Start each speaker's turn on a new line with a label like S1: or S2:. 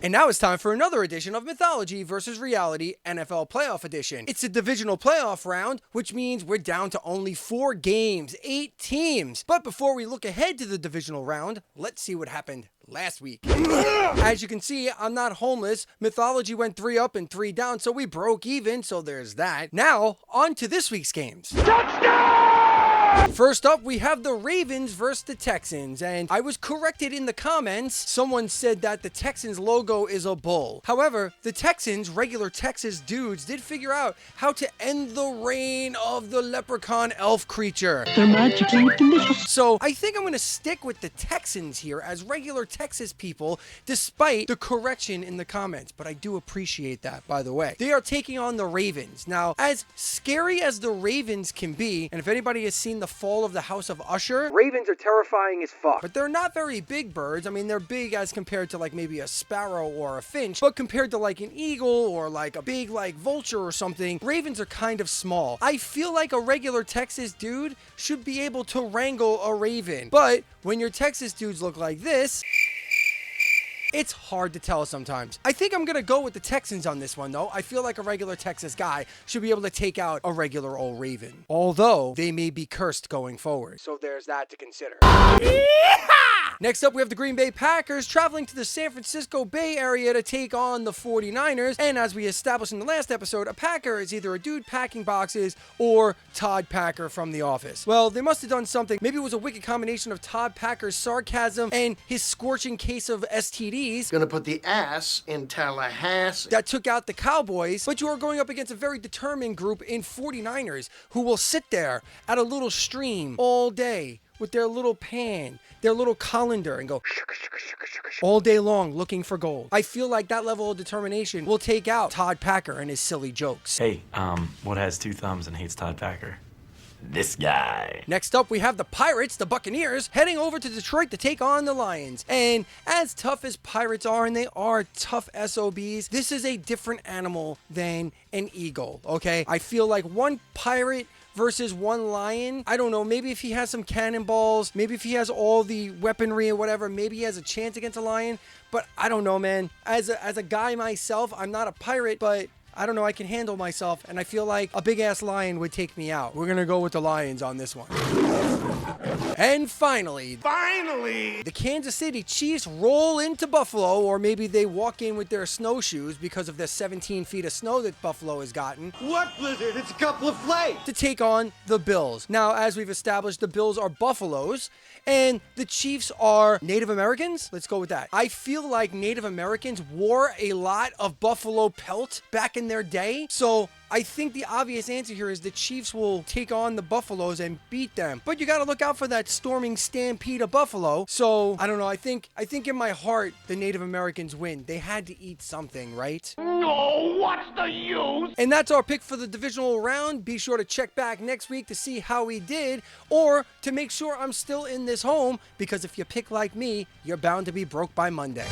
S1: And now it's time for another edition of Mythology versus Reality NFL Playoff Edition. It's a divisional playoff round, which means we're down to only 4 games, 8 teams. But before we look ahead to the divisional round, let's see what happened last week. As you can see, I'm not homeless. Mythology went 3 up and 3 down, so we broke even, so there's that. Now, on to this week's games. Touchdown! First up, we have the Ravens versus the Texans, and I was corrected in the comments. Someone said that the Texans logo is a bull. However, the Texans, regular Texas dudes, did figure out how to end the reign of the leprechaun elf creature. They're magically delicious. So I think I'm going to stick with the Texans here as regular Texas people, despite the correction in the comments, but I do appreciate that, by the way. They are taking on the Ravens. Now, as scary as the Ravens can be, and if anybody has seen the fall of the House of Usher, Ravens are terrifying as fuck. But they're not very big birds. I mean, they're big as compared to like maybe a sparrow or a finch, but compared to like an eagle or like a big like vulture or something, Ravens are kind of small. I feel like a regular Texas dude should be able to wrangle a raven. But when your Texas dudes look like this, it's hard to tell sometimes. I think I'm going to go with the Texans on this one, though. I feel like a regular Texas guy should be able to take out a regular old Raven. Although, they may be cursed going forward. So there's that to consider. Next up, we have the Green Bay Packers traveling to the San Francisco Bay Area to take on the 49ers. And as we established in the last episode, a Packer is either a dude packing boxes or Todd Packer from The Office. Well, they must have done something. Maybe it was a wicked combination of Todd Packer's sarcasm and his scorching case of STDs.
S2: Gonna put the ass in Tallahassee.
S1: That took out the Cowboys, but you are going up against a very determined group in 49ers who will sit there at a little stream all day with their little pan, their little colander, and go all day long looking for gold. I feel like that level of determination will take out Todd Packer and his silly jokes.
S3: Hey, what has 2 thumbs and hates Todd Packer? This guy.
S1: Next up, we have the Pirates, the Buccaneers, heading over to Detroit to take on the Lions. And as tough as Pirates are, and they are tough SOBs, this is a different animal than an eagle, okay? I feel like one Pirate versus one Lion, I don't know, maybe if he has some cannonballs, maybe if he has all the weaponry or whatever, maybe he has a chance against a Lion, but I don't know, man. As a guy myself, I'm not a pirate, but I don't know, I can handle myself, and I feel like a big-ass lion would take me out. We're gonna go with the Lions on this one. And finally, the Kansas City Chiefs roll into Buffalo, or maybe they walk in with their snowshoes because of the 17 feet of snow that Buffalo has gotten.
S2: What blizzard? It's a couple of flakes.
S1: To take on the Bills. Now, as we've established, the Bills are buffaloes, and the Chiefs are Native Americans? Let's go with that. I feel like Native Americans wore a lot of buffalo pelt back in their day, so I think the obvious answer here is the Chiefs will take on the Buffaloes and beat them. But you got to look out for that storming stampede of Buffalo. So, I don't know. I think in my heart, the Native Americans win. They had to eat something, right?
S4: No, what's the use?
S1: And that's our pick for the divisional round. Be sure to check back next week to see how we did, or to make sure I'm still in this home, because if you pick like me, you're bound to be broke by Monday.